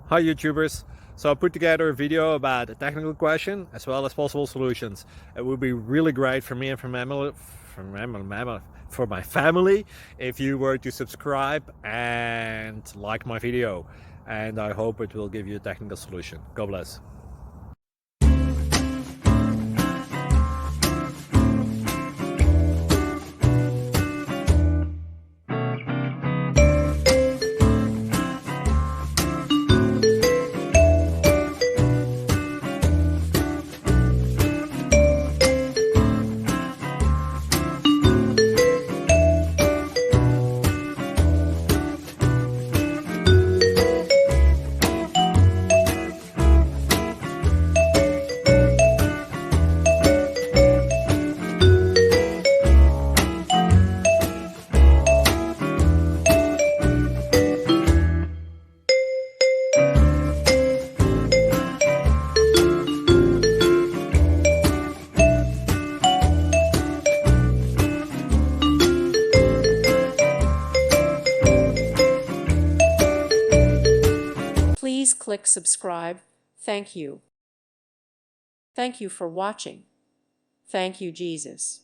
Hi YouTubers! So I put together a video about a technical question as well as possible solutions. It would be really great for me and for my family if you were to subscribe and like my video, and I hope it will give you a technical solution. God bless. Please click subscribe. Thank you. Thank you for watching. Thank you, Jesus.